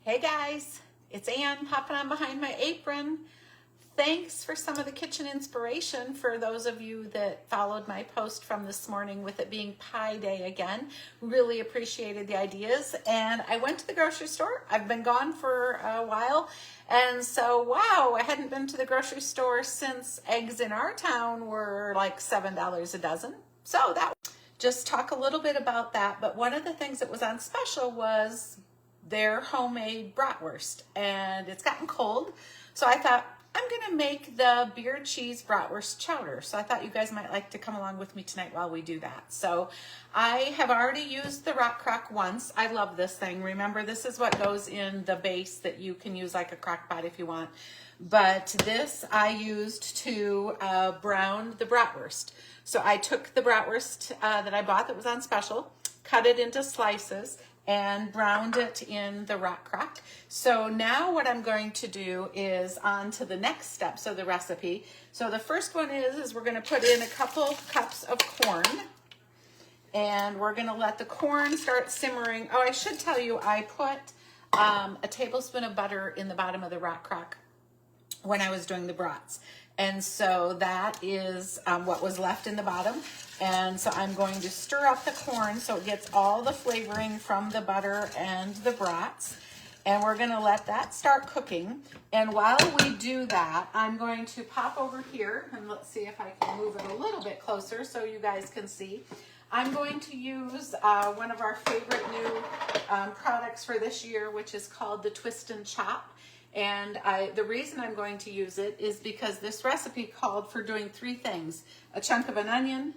Hey guys, it's Ann popping on behind my apron. Thanks for some of the kitchen inspiration for those of you that followed my post from this morning with it being pie day again. Really appreciated the ideas. And I went to the grocery store. I've been gone for a while. And so, wow, I hadn't been to the grocery store since eggs in our town were like $7 a dozen. So that just talk a little bit about that. But one of the things that was on special was their homemade bratwurst, and it's gotten cold, so I thought I'm gonna make the beer cheese bratwurst chowder. So I thought you guys might like to come along with me tonight while we do that. So I have already used the rock crock once. I love this thing. Remember, this is what goes in the base that you can use like a crock pot if you want, but this I used to brown the bratwurst. So I took the bratwurst that I bought that was on special, cut it into slices, and browned it in the rock crock. So now what I'm going to do is on to the next steps of the recipe. So the first one is we're gonna put in a couple cups of corn, and we're gonna let the corn start simmering. Oh, I should tell you, I put a tablespoon of butter in the bottom of the rock crock when I was doing the brats. And so that is what was left in the bottom. And so I'm going to stir up the corn so it gets all the flavoring from the butter and the brats. And we're gonna let that start cooking. And while we do that, I'm going to pop over here and let's see if I can move it a little bit closer so you guys can see. I'm going to use one of our favorite new products for this year, which is called the Twist and Chop. And the reason I'm going to use it is because this recipe called for doing three things: a chunk of an onion,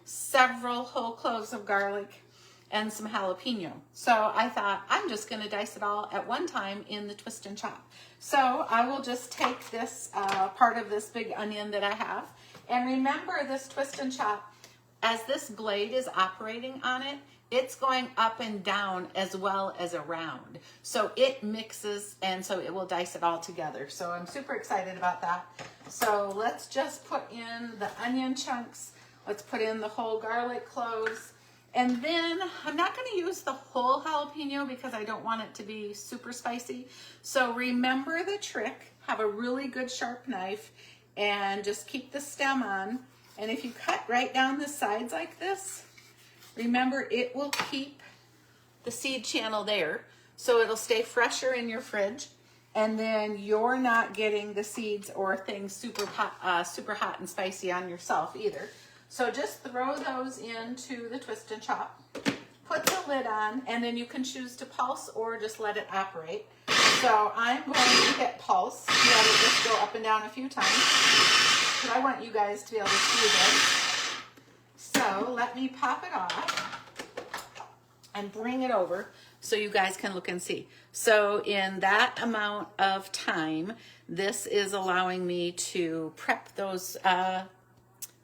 several whole cloves of garlic, and some jalapeno. So I thought I'm just gonna dice it all at one time in the Twist and Chop. So I will just take this part of this big onion that I have. And remember, this Twist and Chop, as this blade is operating on it, it's going up and down as well as around. So it mixes, and so it will dice it all together. So I'm super excited about that. So let's just put in the onion chunks. Let's put in the whole garlic cloves. And then I'm not gonna use the whole jalapeno because I don't want it to be super spicy. So remember the trick, have a really good sharp knife and just keep the stem on. And if you cut right down the sides like this, remember, it will keep the seed channel there, so it'll stay fresher in your fridge, and then you're not getting the seeds or things super hot and spicy on yourself either. So just throw those into the Twist and Chop, put the lid on, and then you can choose to pulse or just let it operate. So I'm going to hit pulse. You let it just go up and down a few times, but I want you guys to be able to see this. So let me pop it off and bring it over so you guys can look and see. So in that amount of time, this is allowing me to prep those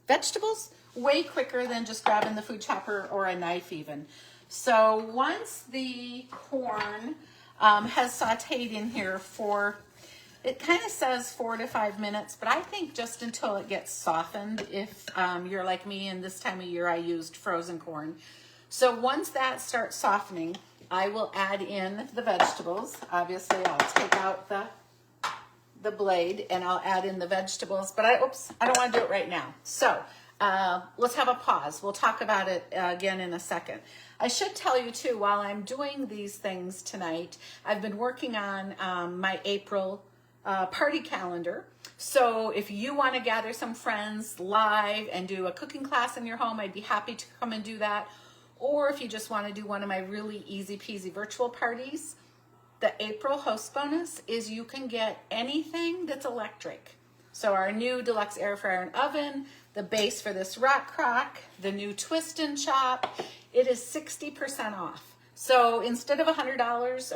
vegetables way quicker than just grabbing the food chopper or a knife even. So once the corn has sauteed in here for, it kind of says 4 to 5 minutes, but I think just until it gets softened. If you're like me and this time of year I used frozen corn. So once that starts softening, I will add in the vegetables. Obviously I'll take out the blade and I'll add in the vegetables, but I don't want to do it right now. So let's have a pause. We'll talk about it again in a second. I should tell you too, while I'm doing these things tonight, I've been working on my April party calendar. So if you want to gather some friends live and do a cooking class in your home, I'd be happy to come and do that. Or if you just want to do one of my really easy peasy virtual parties, the April host bonus is you can get anything that's electric. So our new deluxe air fryer and oven, the base for this rock crock, the new Twist and Chop, it is 60% off. So instead of $100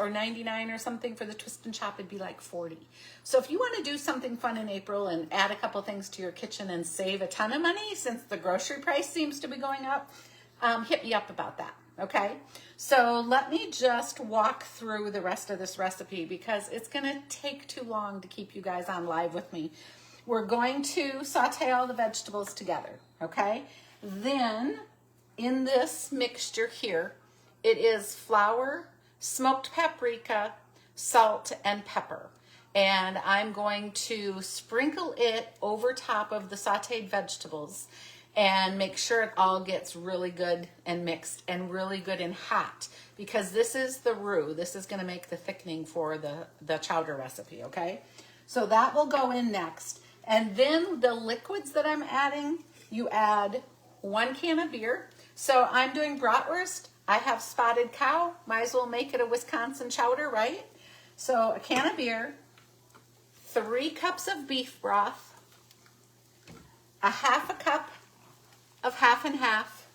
or $99 or something for the Twist and Chop, it'd be like $40. So if you want to do something fun in April and add a couple things to your kitchen and save a ton of money since the grocery price seems to be going up, hit me up about that, okay? So let me just walk through the rest of this recipe because it's gonna take too long to keep you guys on live with me. We're going to saute all the vegetables together, okay? Then in this mixture here, it is flour, smoked paprika, salt, and pepper. And I'm going to sprinkle it over top of the sauteed vegetables and make sure it all gets really good and mixed and really good and hot, because this is the roux. This is going to make the thickening for the chowder recipe, okay? So that will go in next. And then the liquids that I'm adding, you add 1 can of beer. So I'm doing bratwurst. I have spotted cow. Might as well make it a Wisconsin chowder, right? So a can of beer, 3 cups of beef broth, a half a cup of half and half.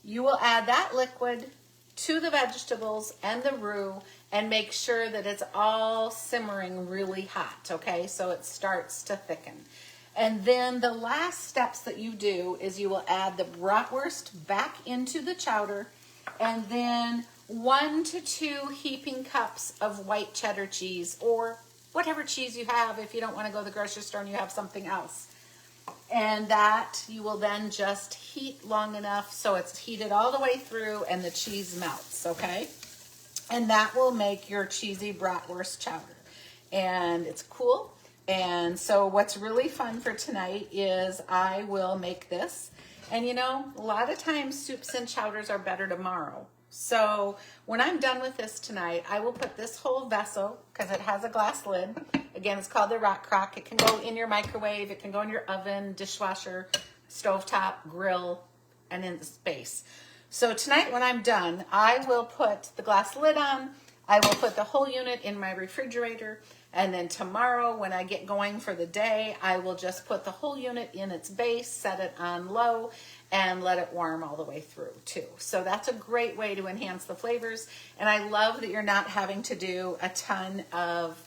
You will add that liquid to the vegetables and the roux and make sure that it's all simmering really hot, okay? So it starts to thicken. And then the last steps that you do is you will add the bratwurst back into the chowder, and then 1 to 2 heaping cups of white cheddar cheese, or whatever cheese you have if you don't want to go to the grocery store and you have something else. And that you will then just heat long enough so it's heated all the way through and the cheese melts, okay? And that will make your cheesy bratwurst chowder. And it's cool. And so what's really fun for tonight is I will make this. And you know, a lot of times soups and chowders are better tomorrow. So when I'm done with this tonight, I will put this whole vessel, because it has a glass lid. Again, it's called the rock crock. It can go in your microwave. It can go in your oven, dishwasher, stovetop, grill, and in the space. So tonight when I'm done, I will put the glass lid on. I will put the whole unit in my refrigerator. And then tomorrow when I get going for the day, I will just put the whole unit in its base, set it on low, and let it warm all the way through too. So that's a great way to enhance the flavors. And I love that you're not having to do a ton of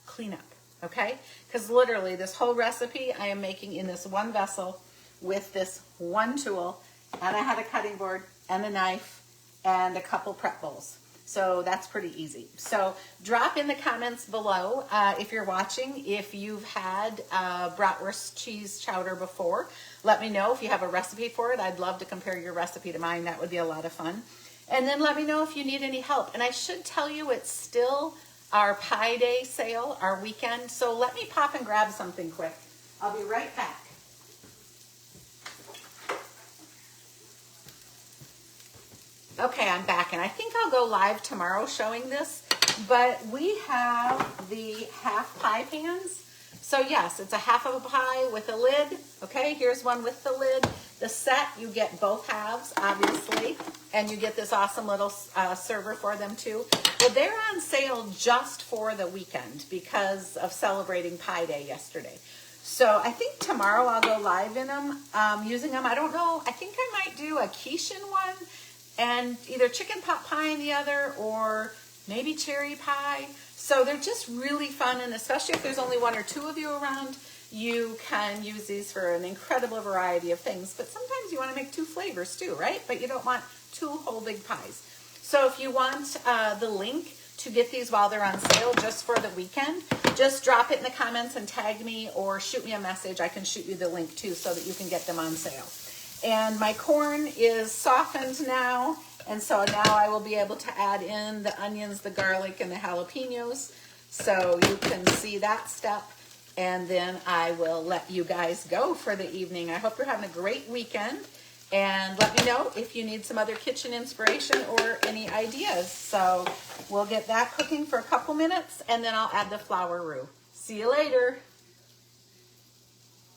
cleanup, okay? Because literally this whole recipe I am making in this one vessel with this one tool, and I had a cutting board and a knife and a couple prep bowls. So that's pretty easy. So drop in the comments below if you're watching, if you've had bratwurst cheese chowder before. Let me know if you have a recipe for it. I'd love to compare your recipe to mine. That would be a lot of fun. And then let me know if you need any help. And I should tell you, it's still our Pie Day sale, our weekend. So let me pop and grab something quick. I'll be right back. Okay, I'm back, and I think I'll go live tomorrow showing this, but we have the half pie pans. So yes, it's a half of a pie with a lid. Okay, here's one with the lid. The set, you get both halves, obviously, and you get this awesome little server for them too. But they're on sale just for the weekend because of celebrating Pie Day yesterday. So I think tomorrow I'll go live in them, using them. I don't know, I think I might do a quiche in one, and either chicken pot pie in the other, or maybe cherry pie. So they're just really fun, and especially if there's only 1 or 2 of you around, you can use these for an incredible variety of things. But sometimes you want to make 2 flavors too, right? But you don't want 2 whole big pies. So if you want the link to get these while they're on sale just for the weekend, just drop it in the comments and tag me, or shoot me a message. I can shoot you the link too so that you can get them on sale. And my corn is softened now, and so now I will be able to add in the onions, the garlic, and the jalapenos, so you can see that step. And then I will let you guys go for the evening. I hope you're having a great weekend, and let me know if you need some other kitchen inspiration or any ideas. So we'll get that cooking for a couple minutes, and then I'll add the flour roux. See you later.